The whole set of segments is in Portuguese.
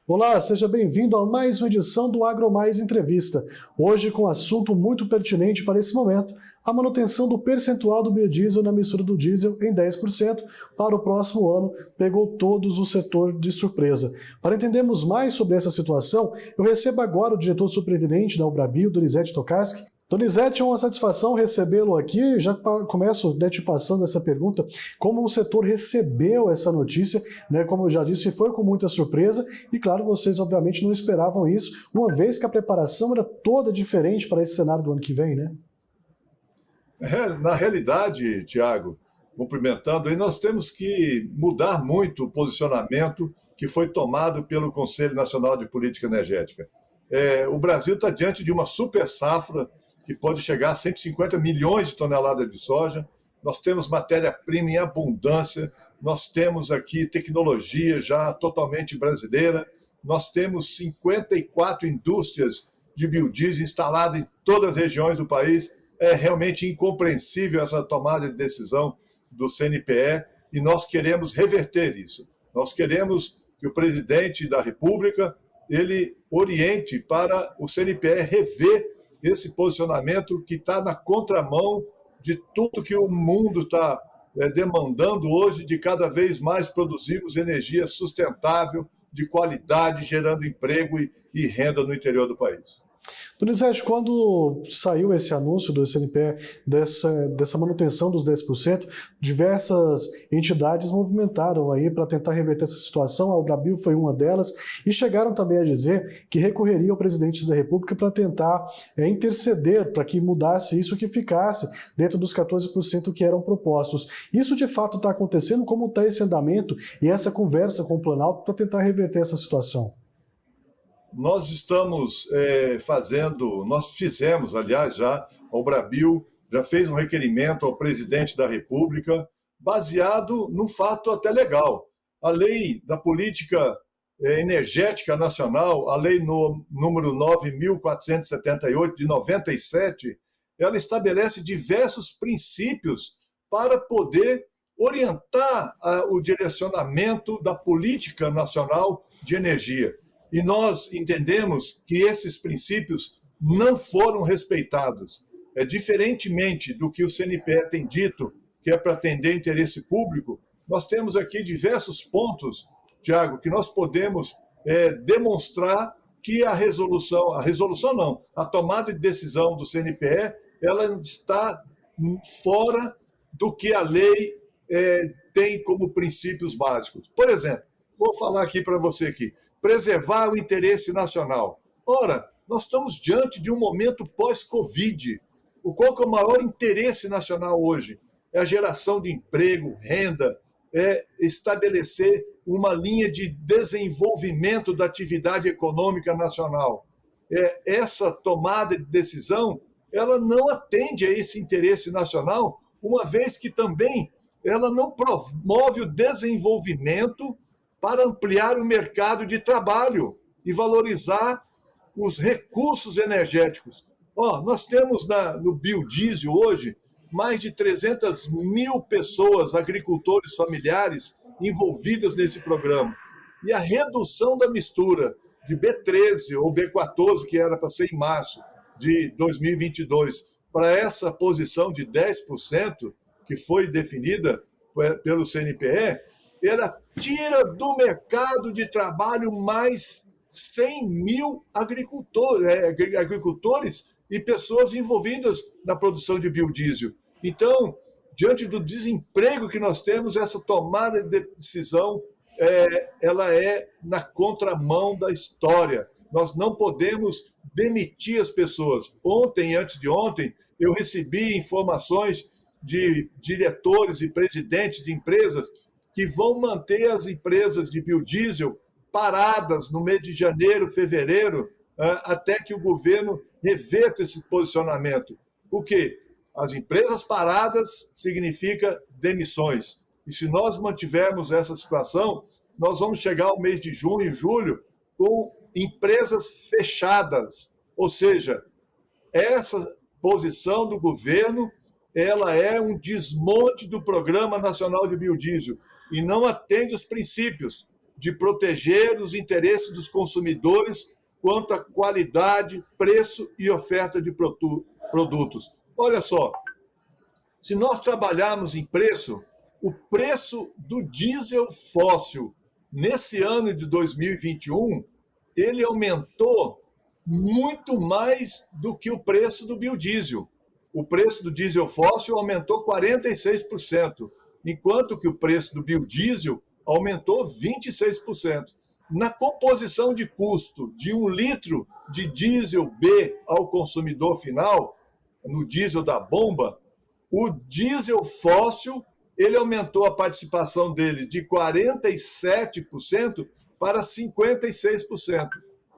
Olá, seja bem-vindo a mais uma edição do AgroMais Entrevista. Hoje com um assunto muito pertinente para esse momento, a manutenção do percentual do biodiesel na mistura do diesel em 10% para o próximo ano pegou todos o setor de surpresa. Para entendermos mais sobre essa situação, eu recebo agora o diretor superintendente da Ubrabio, Donizete Tokarski. Donizete, é uma satisfação recebê-lo aqui. Já começo te passando essa pergunta, como o setor recebeu essa notícia, né? Como eu já disse, foi com muita surpresa e, claro, vocês obviamente não esperavam isso, uma vez que a preparação era toda diferente para esse cenário do ano que vem, né? Na realidade, Tiago, cumprimentando, aí nós temos que mudar muito o posicionamento que foi tomado pelo Conselho Nacional de Política Energética. O Brasil está diante de uma super safra que pode chegar a 150 milhões de toneladas de soja. Nós temos matéria-prima em abundância, nós temos aqui tecnologia já totalmente brasileira, nós temos 54 indústrias de biodiesel instaladas em todas as regiões do país. É realmente incompreensível essa tomada de decisão do CNPE e nós queremos reverter isso. Nós queremos que o presidente da República ele oriente para o CNPE rever esse posicionamento que está na contramão de tudo que o mundo está demandando hoje, de cada vez mais produzirmos energia sustentável, de qualidade, gerando emprego e renda no interior do país. Donizete, quando saiu esse anúncio do SNPE dessa manutenção dos 10%, diversas entidades movimentaram aí para tentar reverter essa situação. A Ubrabio foi uma delas e chegaram também a dizer que recorreria ao presidente da República para tentar interceder para que mudasse isso, que ficasse dentro dos 14% que eram propostos. Isso de fato está acontecendo? Como está esse andamento e essa conversa com o Planalto para tentar reverter essa situação? Nós estamos nós fizemos, aliás, já, a Ubrabio já fez um requerimento ao presidente da República, baseado num fato até legal. A lei da política energética nacional, a lei número 9.478 de 97, ela estabelece diversos princípios para poder orientar o direcionamento da política nacional de energia. E nós entendemos que esses princípios não foram respeitados. Diferentemente do que o CNPE tem dito, que é para atender interesse público, nós temos aqui diversos pontos, Tiago, que nós podemos demonstrar que a tomada de decisão do CNPE, ela está fora do que a lei tem como princípios básicos. Por exemplo, vou falar aqui para você aqui. Preservar o interesse nacional. Ora, nós estamos diante de um momento pós-Covid. Qual que é o maior interesse nacional hoje? É a geração de emprego, renda, é estabelecer uma linha de desenvolvimento da atividade econômica nacional. Essa tomada de decisão, ela não atende a esse interesse nacional, uma vez que também ela não promove o desenvolvimento para ampliar o mercado de trabalho e valorizar os recursos energéticos. Nós temos no biodiesel hoje mais de 300 mil pessoas, agricultores familiares, envolvidas nesse programa. E a redução da mistura de B13 ou B14, que era para ser em março de 2022, para essa posição de 10%, que foi definida pelo CNPE, ela tira do mercado de trabalho mais 100 mil agricultores e pessoas envolvidas na produção de biodiesel. Então, diante do desemprego que nós temos, essa tomada de decisão ela é na contramão da história. Nós não podemos demitir as pessoas. Ontem e antes de ontem, eu recebi informações de diretores e presidentes de empresas que vão manter as empresas de biodiesel paradas no mês de janeiro, fevereiro, até que o governo reverta esse posicionamento. Por quê? As empresas paradas significa demissões. E se nós mantivermos essa situação, nós vamos chegar ao mês de junho e julho com empresas fechadas. Ou seja, essa posição do governo ela é um desmonte do Programa Nacional de Biodiesel e não atende os princípios. de proteger os interesses dos consumidores quanto à qualidade, preço e oferta de produtos. Olha só, se nós trabalharmos em preço, o preço do diesel fóssil nesse ano de 2021, ele aumentou muito mais do que o preço do biodiesel. O preço do diesel fóssil aumentou 46%, enquanto que o preço do biodiesel aumentou 26%. Na composição de custo de 1 litro de diesel B ao consumidor final, no diesel da bomba, o diesel fóssil ele aumentou a participação dele de 47% para 56%,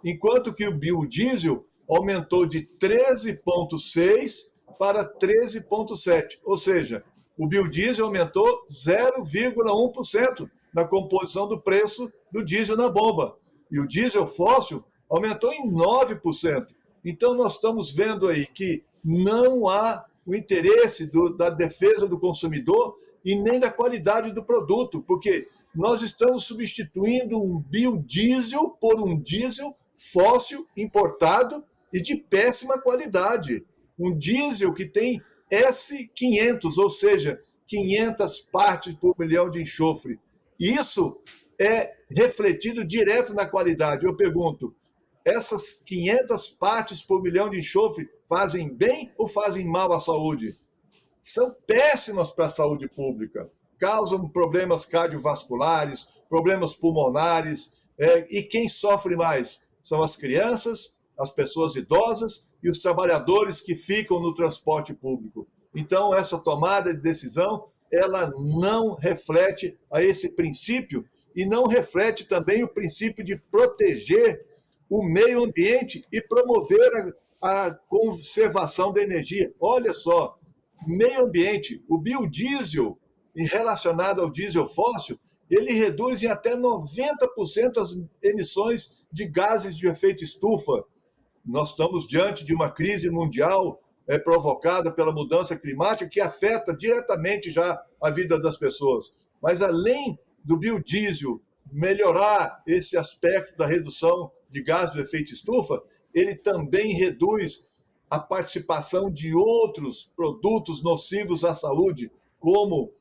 enquanto que o biodiesel aumentou de 13,6% para 13,7%, ou seja, o biodiesel aumentou 0,1% na composição do preço do diesel na bomba. E o diesel fóssil aumentou em 9%. Então, nós estamos vendo aí que não há o interesse da defesa do consumidor e nem da qualidade do produto, porque nós estamos substituindo um biodiesel por um diesel fóssil importado e de péssima qualidade. Um diesel que tem S500, ou seja, 500 partes por milhão de enxofre. Isso é refletido direto na qualidade. Eu pergunto, essas 500 partes por milhão de enxofre fazem bem ou fazem mal à saúde? São péssimas para a saúde pública. Causam problemas cardiovasculares, problemas pulmonares. E quem sofre mais? São as crianças, as pessoas idosas e os trabalhadores que ficam no transporte público. Então, essa tomada de decisão, ela não reflete a esse princípio e não reflete também o princípio de proteger o meio ambiente e promover a conservação da energia. Olha só, meio ambiente, o biodiesel, relacionado ao diesel fóssil, ele reduz em até 90% as emissões de gases de efeito estufa. Nós estamos diante de uma crise mundial provocada pela mudança climática que afeta diretamente já a vida das pessoas. Mas além do biodiesel melhorar esse aspecto da redução de gases de efeito estufa, ele também reduz a participação de outros produtos nocivos à saúde, como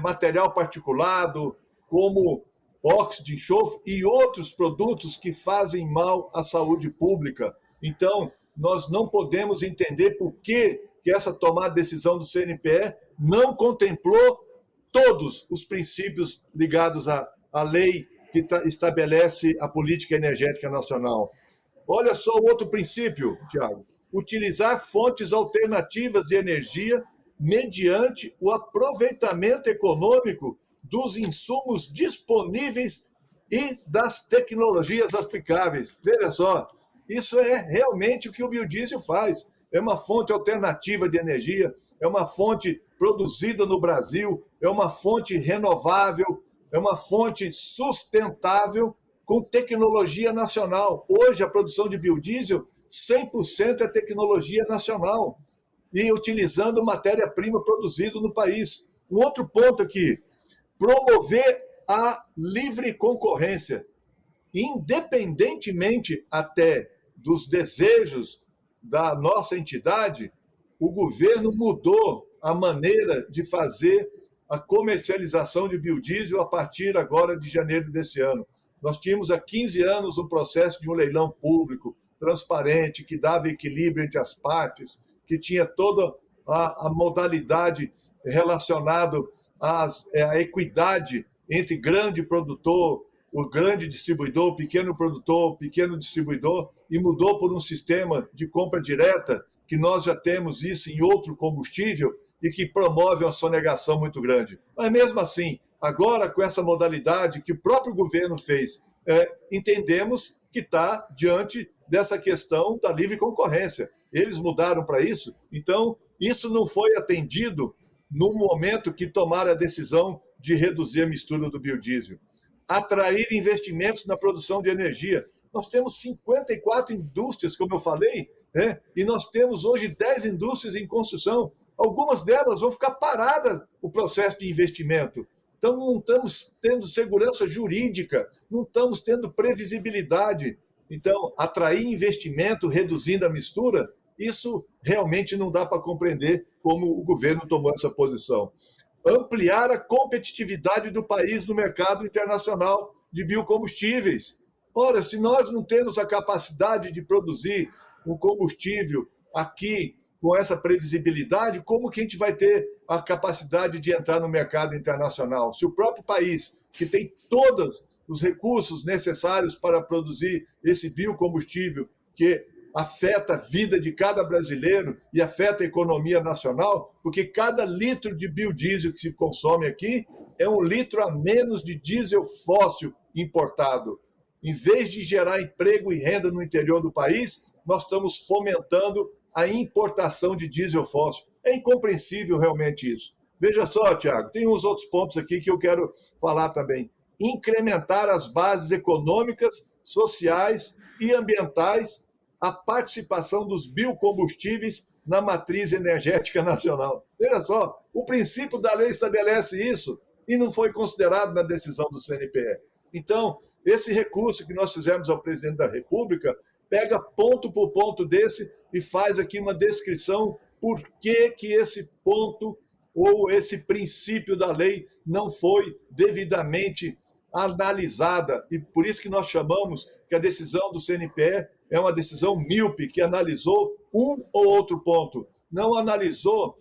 material particulado, como óxido de enxofre e outros produtos que fazem mal à saúde pública. Então, nós não podemos entender por que essa tomada de decisão do CNPE não contemplou todos os princípios ligados à lei que estabelece a política energética nacional. Olha só o outro princípio, Tiago. Utilizar fontes alternativas de energia mediante o aproveitamento econômico dos insumos disponíveis e das tecnologias aplicáveis. Veja só, isso é realmente o que o biodiesel faz. É uma fonte alternativa de energia, é uma fonte produzida no Brasil, é uma fonte renovável, é uma fonte sustentável com tecnologia nacional. Hoje, a produção de biodiesel, 100% é tecnologia nacional e utilizando matéria-prima produzida no país. Um outro ponto aqui, promover a livre concorrência, independentemente até dos desejos da nossa entidade, o governo mudou a maneira de fazer a comercialização de biodiesel a partir agora de janeiro desse ano. Nós tínhamos há 15 anos um processo de um leilão público, transparente, que dava equilíbrio entre as partes, que tinha toda a modalidade relacionada à equidade entre grande produtor, o grande distribuidor, o pequeno distribuidor, e mudou por um sistema de compra direta, que nós já temos isso em outro combustível e que promove uma sonegação muito grande. Mas mesmo assim, agora com essa modalidade que o próprio governo fez, entendemos que está diante dessa questão da livre concorrência. Eles mudaram para isso, então isso não foi atendido no momento que tomaram a decisão de reduzir a mistura do biodiesel. Atrair investimentos na produção de energia. Nós temos 54 indústrias, como eu falei, e nós temos hoje 10 indústrias em construção. Algumas delas vão ficar paradas o processo de investimento. Então, não estamos tendo segurança jurídica, não estamos tendo previsibilidade. Então, atrair investimento reduzindo a mistura, isso realmente não dá para compreender como o governo tomou essa posição. Ampliar a competitividade do país no mercado internacional de biocombustíveis. Ora, se nós não temos a capacidade de produzir um combustível aqui com essa previsibilidade, como que a gente vai ter a capacidade de entrar no mercado internacional? Se o próprio país, que tem todos os recursos necessários para produzir esse biocombustível, que afeta a vida de cada brasileiro e afeta a economia nacional, porque cada litro de biodiesel que se consome aqui é um litro a menos de diesel fóssil importado. Em vez de gerar emprego e renda no interior do país, nós estamos fomentando a importação de diesel fóssil. É incompreensível realmente isso. Veja só, Tiago, tem uns outros pontos aqui que eu quero falar também. Incrementar as bases econômicas, sociais e ambientais, a participação dos biocombustíveis na matriz energética nacional. Veja só, o princípio da lei estabelece isso e não foi considerado na decisão do CNPE. Então, esse recurso que nós fizemos ao presidente da República pega ponto por ponto desse e faz aqui uma descrição por que esse ponto ou esse princípio da lei não foi devidamente analisada. E por isso que nós chamamos que a decisão do CNPE é uma decisão míope, que analisou um ou outro ponto, não analisou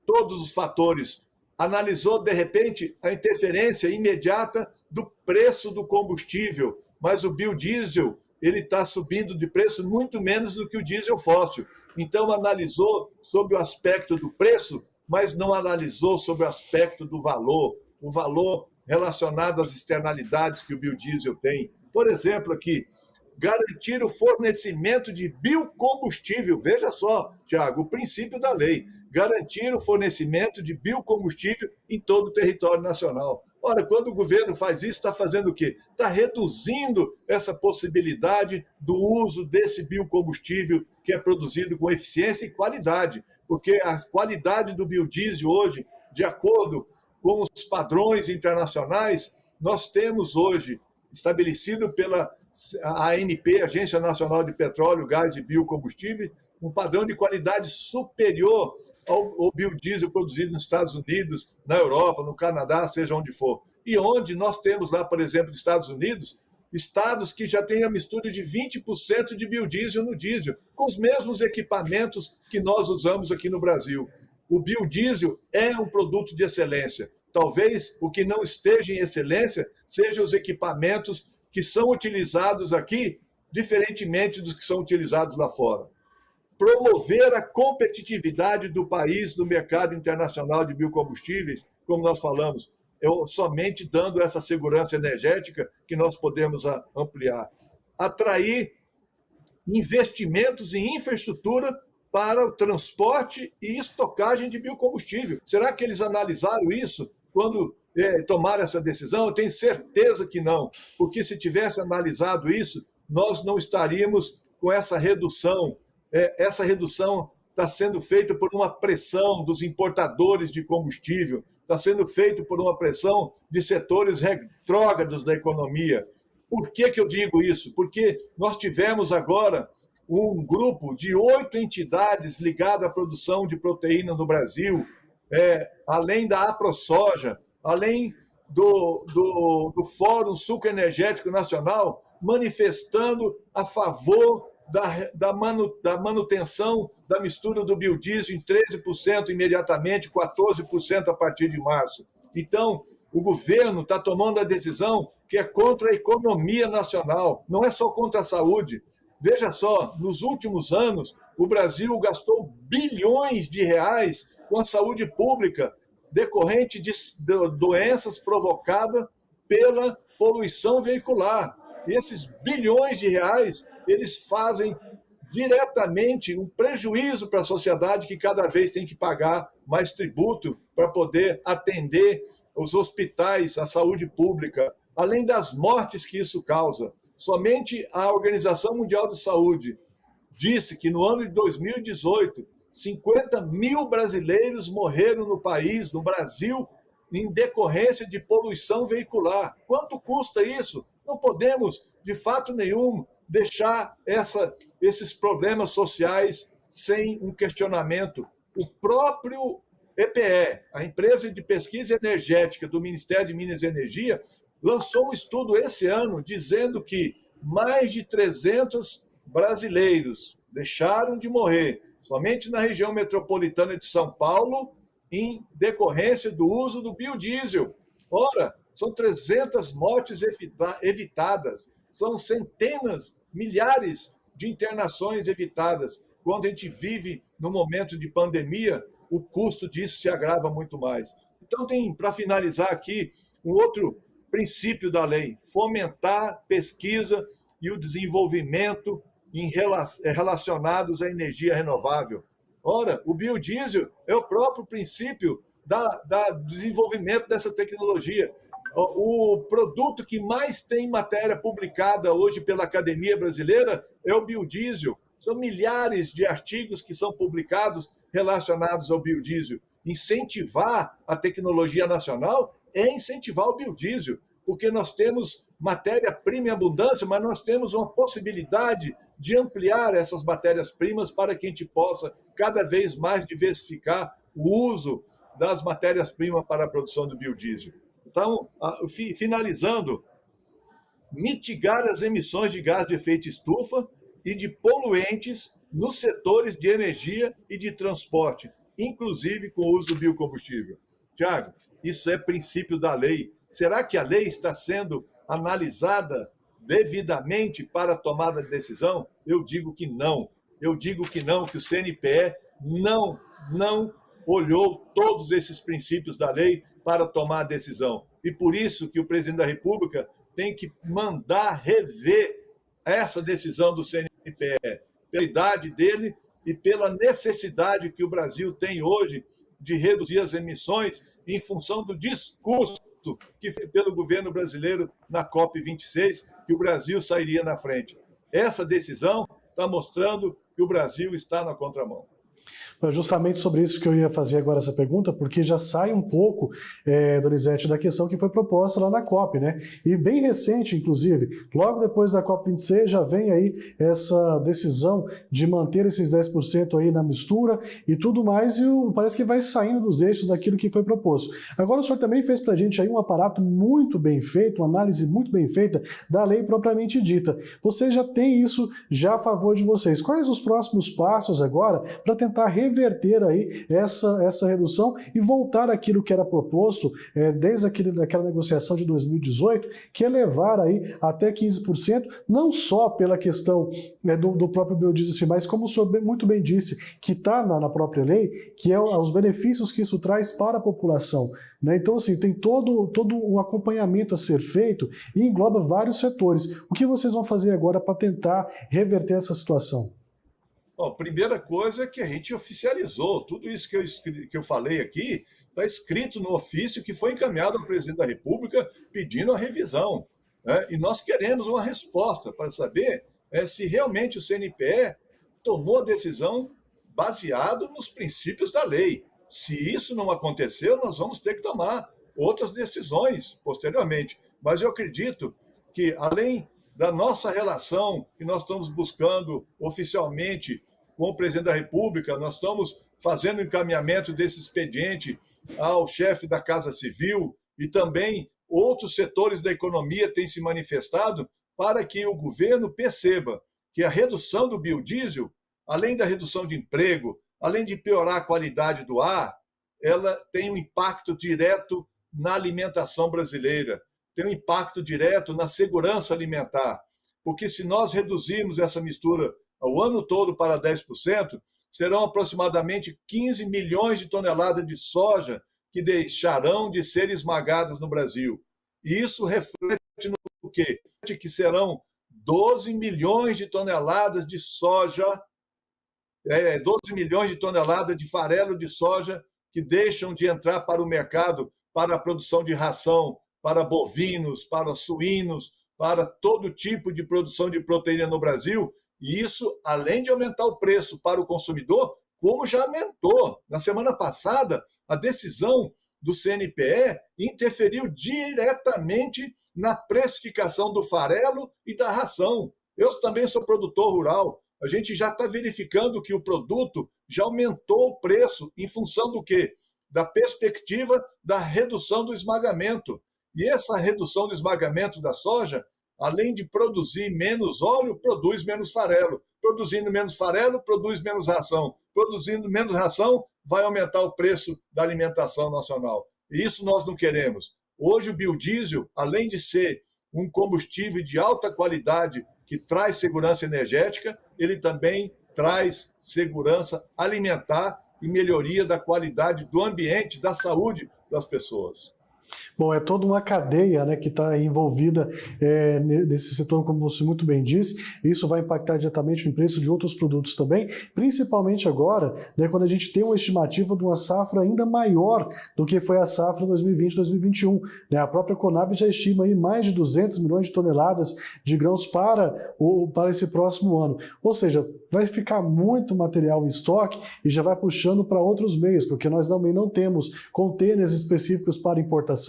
todos os fatores, analisou, de repente, a interferência imediata do preço do combustível, mas o biodiesel ele está subindo de preço muito menos do que o diesel fóssil. Então, analisou sobre o aspecto do preço, mas não analisou sobre o aspecto do valor, o valor relacionado às externalidades que o biodiesel tem. Por exemplo, aqui, garantir o fornecimento de biocombustível. Veja só, Tiago, o princípio da lei. Garantir o fornecimento de biocombustível em todo o território nacional. Ora, quando o governo faz isso, está fazendo o quê? Está reduzindo essa possibilidade do uso desse biocombustível que é produzido com eficiência e qualidade, porque a qualidade do biodiesel hoje, de acordo com os padrões internacionais, nós temos hoje, estabelecido pela ANP, Agência Nacional de Petróleo, Gás e Biocombustíveis, um padrão de qualidade superior ao biodiesel produzido nos Estados Unidos, na Europa, no Canadá, seja onde for. E onde nós temos lá, por exemplo, nos Estados Unidos, estados que já têm a mistura de 20% de biodiesel no diesel, com os mesmos equipamentos que nós usamos aqui no Brasil. O biodiesel é um produto de excelência. Talvez o que não esteja em excelência sejam os equipamentos que são utilizados aqui, diferentemente dos que são utilizados lá fora. Promover a competitividade do país no mercado internacional de biocombustíveis, como nós falamos, é somente dando essa segurança energética que nós podemos ampliar. Atrair investimentos em infraestrutura para o transporte e estocagem de biocombustível. Será que eles analisaram isso quando tomaram essa decisão? Eu tenho certeza que não, porque se tivesse analisado isso, nós não estaríamos com essa redução. Essa redução está sendo feita por uma pressão dos importadores de combustível, está sendo feita por uma pressão de setores retrógrados da economia. Por que eu digo isso? Porque nós tivemos agora um grupo de 8 entidades ligadas à produção de proteína no Brasil, além da AproSoja, além do Fórum Sucroenergético Nacional, manifestando a favor da manutenção da mistura do biodiesel em 13% imediatamente, 14% a partir de março. Então, o governo está tomando a decisão que é contra a economia nacional, não é só contra a saúde. Veja só, nos últimos anos, o Brasil gastou bilhões de reais com a saúde pública, decorrente de doenças provocadas pela poluição veicular. E esses bilhões de reais, eles fazem diretamente um prejuízo para a sociedade que cada vez tem que pagar mais tributo para poder atender os hospitais, a saúde pública, além das mortes que isso causa. Somente a Organização Mundial de Saúde disse que no ano de 2018, 50 mil brasileiros morreram no país, no Brasil, em decorrência de poluição veicular. Quanto custa isso? Não podemos, de fato nenhum, deixar esses problemas sociais sem um questionamento. O próprio EPE, a Empresa de Pesquisa Energética do Ministério de Minas e Energia, lançou um estudo esse ano dizendo que mais de 300 brasileiros deixaram de morrer somente na região metropolitana de São Paulo em decorrência do uso do biodiesel. Ora, são 300 mortes evitadas, são centenas, milhares de internações evitadas. Quando a gente vive no momento de pandemia, o custo disso se agrava muito mais. Então, tem, para finalizar aqui, um outro princípio da lei: fomentar pesquisa e o desenvolvimento relacionados à energia renovável. Ora, o biodiesel é o próprio princípio do desenvolvimento dessa tecnologia. O produto que mais tem matéria publicada hoje pela Academia Brasileira é o biodiesel. São milhares de artigos que são publicados relacionados ao biodiesel. Incentivar a tecnologia nacional é incentivar o biodiesel, porque nós temos matéria-prima em abundância, mas nós temos uma possibilidade de ampliar essas matérias-primas para que a gente possa cada vez mais diversificar o uso das matérias-primas para a produção do biodiesel. Então, finalizando, mitigar as emissões de gás de efeito estufa e de poluentes nos setores de energia e de transporte, inclusive com o uso do biocombustível. Tiago, isso é princípio da lei. Será que a lei está sendo analisada devidamente para a tomada de decisão? Eu digo que não. Eu digo que não, que o CNPE não olhou todos esses princípios da lei para tomar a decisão. E por isso que o presidente da República tem que mandar rever essa decisão do CNPE, pela idade dele e pela necessidade que o Brasil tem hoje de reduzir as emissões em função do discurso que foi pelo governo brasileiro na COP26, que o Brasil sairia na frente. Essa decisão está mostrando que o Brasil está na contramão. Justamente sobre isso que eu ia fazer agora essa pergunta, porque já sai um pouco, Donizete, da questão que foi proposta lá na COP, né? E bem recente, inclusive, logo depois da COP26 já vem aí essa decisão de manter esses 10% aí na mistura e tudo mais, e parece que vai saindo dos eixos daquilo que foi proposto. Agora o senhor também fez para a gente aí um aparato muito bem feito, uma análise muito bem feita da lei propriamente dita. Você já tem isso já a favor de vocês. Quais os próximos passos agora para tentar reverter aí essa redução e voltar àquilo que era proposto desde aquela negociação de 2018, que é levar aí até 15%, não só pela questão do próprio biodiesel, mas como o senhor muito bem disse, que está na própria lei, que é os benefícios que isso traz para a população, né? Então, assim, tem todo um acompanhamento a ser feito e engloba vários setores. O que vocês vão fazer agora para tentar reverter essa situação? Bom, a primeira coisa é que a gente oficializou tudo isso que eu falei aqui, está escrito no ofício que foi encaminhado ao presidente da República pedindo a revisão, né? E nós queremos uma resposta para saber se realmente o CNPE tomou a decisão baseado nos princípios da lei. Se isso não aconteceu, nós vamos ter que tomar outras decisões posteriormente. Mas eu acredito que, além da nossa relação que nós estamos buscando oficialmente com o presidente da República, nós estamos fazendo encaminhamento desse expediente ao chefe da Casa Civil e também outros setores da economia têm se manifestado para que o governo perceba que a redução do biodiesel, além da redução de emprego, além de piorar a qualidade do ar, ela tem um impacto direto na alimentação brasileira, tem um impacto direto na segurança alimentar, porque se nós reduzirmos essa mistura ao ano todo para 10%, serão aproximadamente 15 milhões de toneladas de soja que deixarão de ser esmagadas no Brasil. E isso reflete no quê? Que serão 12 milhões de toneladas de soja, 12 milhões de toneladas de farelo de soja que deixam de entrar para o mercado para a produção de ração, para bovinos, para suínos, para todo tipo de produção de proteína no Brasil. E isso, além de aumentar o preço para o consumidor, como já aumentou. Na semana passada, a decisão do CNPE interferiu diretamente na precificação do farelo e da ração. Eu também sou produtor rural. A gente já está verificando que o produto já aumentou o preço em função do quê? Da perspectiva da redução do esmagamento. E essa redução do esmagamento da soja, além de produzir menos óleo, produz menos farelo. Produzindo menos farelo, produz menos ração. Produzindo menos ração, vai aumentar o preço da alimentação nacional. E isso nós não queremos. Hoje o biodiesel, além de ser um combustível de alta qualidade que traz segurança energética, ele também traz segurança alimentar e melhoria da qualidade do ambiente, da saúde das pessoas. Bom, é toda uma cadeia, né, que está envolvida nesse setor, como você muito bem disse. Isso vai impactar diretamente no preço de outros produtos também, principalmente agora, né, quando a gente tem uma estimativa de uma safra ainda maior do que foi a safra 2020-2021. Né? A própria Conab já estima aí mais de 200 milhões de toneladas de grãos para esse próximo ano. Ou seja, vai ficar muito material em estoque e já vai puxando para outros meios, porque nós também não temos contêineres específicos para importação.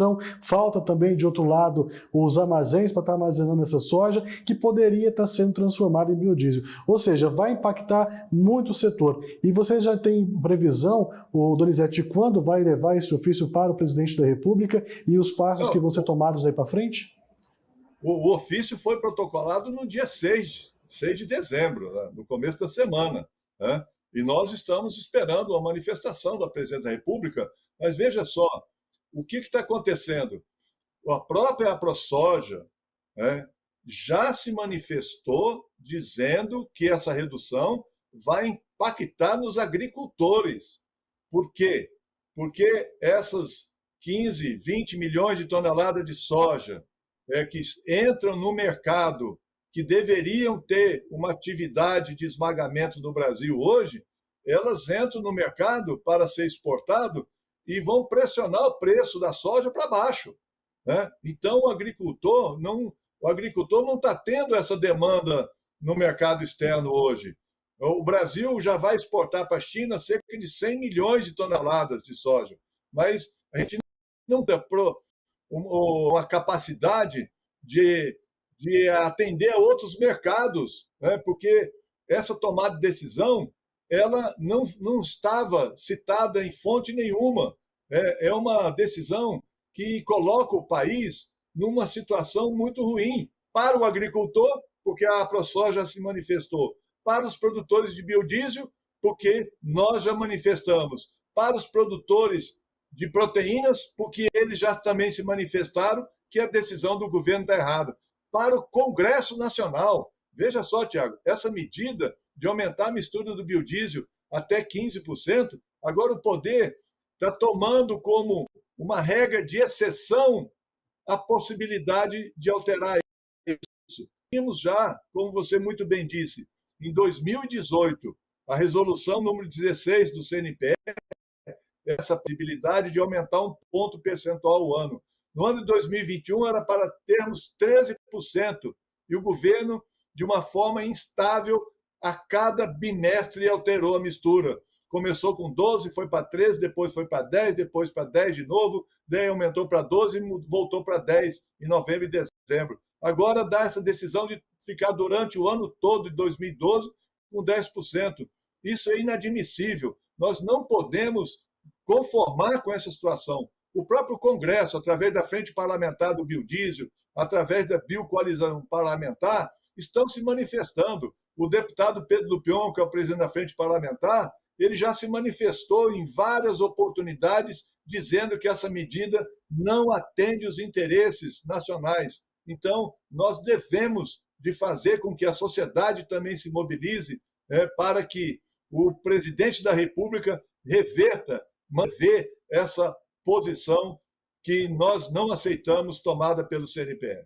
Falta também, de outro lado, os armazéns para estar armazenando essa soja, que poderia estar sendo transformada em biodiesel. Ou seja, vai impactar muito o setor. E vocês já têm previsão, Donizete, de quando vai levar esse ofício para o presidente da República e os passos que vão ser tomados aí para frente? O ofício foi protocolado no dia 6 de dezembro, né, no começo da semana. Né? E nós estamos esperando a manifestação da presidente da República. Mas veja só, o que está acontecendo? A própria AproSoja, né, já se manifestou dizendo que essa redução vai impactar nos agricultores. Por quê? Porque essas 15, 20 milhões de toneladas de soja que entram no mercado, que deveriam ter uma atividade de esmagamento no Brasil hoje, elas entram no mercado para ser exportado e vão pressionar o preço da soja para baixo. Né? Então, o agricultor não está tendo essa demanda no mercado externo hoje. O Brasil já vai exportar para a China cerca de 100 milhões de toneladas de soja, mas a gente não tem uma capacidade de atender a outros mercados, né? Porque essa tomada de decisão ela não estava citada em fonte nenhuma. É uma decisão que coloca o país numa situação muito ruim para o agricultor, porque a AproSoja se manifestou, para os produtores de biodiesel, porque nós já manifestamos, para os produtores de proteínas, porque eles já também se manifestaram que a decisão do governo está errada, para o Congresso Nacional. Veja só, Tiago, essa medida de aumentar a mistura do biodiesel até 15%, agora o poder está tomando como uma regra de exceção a possibilidade de alterar isso. Vimos já, como você muito bem disse, em 2018, a resolução número 16 do CNPE, essa possibilidade de aumentar um ponto percentual ao ano. No ano de 2021 era para termos 13%, e o governo, de uma forma instável, a cada bimestre alterou a mistura. Começou com 12, foi para 13, depois foi para 10, depois para 10 de novo, daí aumentou para 12 e voltou para 10 em novembro e dezembro. Agora dá essa decisão de ficar durante o ano todo de 2012 com 10%. Isso é inadmissível. Nós não podemos conformar com essa situação. O próprio Congresso, através da Frente Parlamentar do Biodiesel, através da Biocoalizão Parlamentar, estão se manifestando. O deputado Pedro Lupion, que é o presidente da Frente Parlamentar, ele já se manifestou em várias oportunidades dizendo que essa medida não atende os interesses nacionais. Então, nós devemos de fazer com que a sociedade também se mobilize para que o presidente da República reverta, manter essa posição que nós não aceitamos tomada pelo CNPE.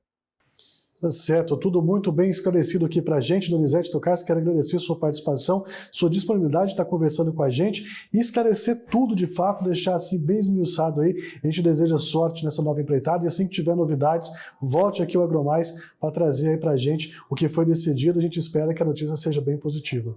Tá certo, tudo muito bem esclarecido aqui para a gente. Donizete Tokarski, quero agradecer sua participação, sua disponibilidade de estar conversando com a gente e esclarecer tudo de fato, deixar assim bem esmiuçado aí. A gente deseja sorte nessa nova empreitada e assim que tiver novidades, volte aqui ao AgroMais para trazer aí para a gente o que foi decidido. A gente espera que a notícia seja bem positiva.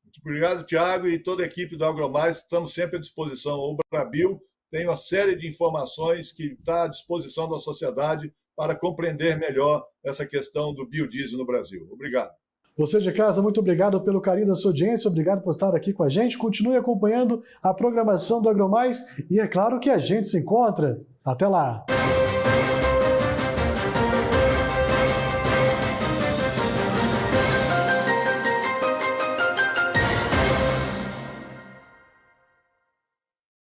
Muito obrigado, Tiago, e toda a equipe do AgroMais. Estamos sempre à disposição. O Brabil tem uma série de informações que está à disposição da sociedade para compreender melhor essa questão do biodiesel no Brasil. Obrigado. Você de casa, muito obrigado pelo carinho da sua audiência, obrigado por estar aqui com a gente. Continue acompanhando a programação do AgroMais e é claro que a gente se encontra. Até lá!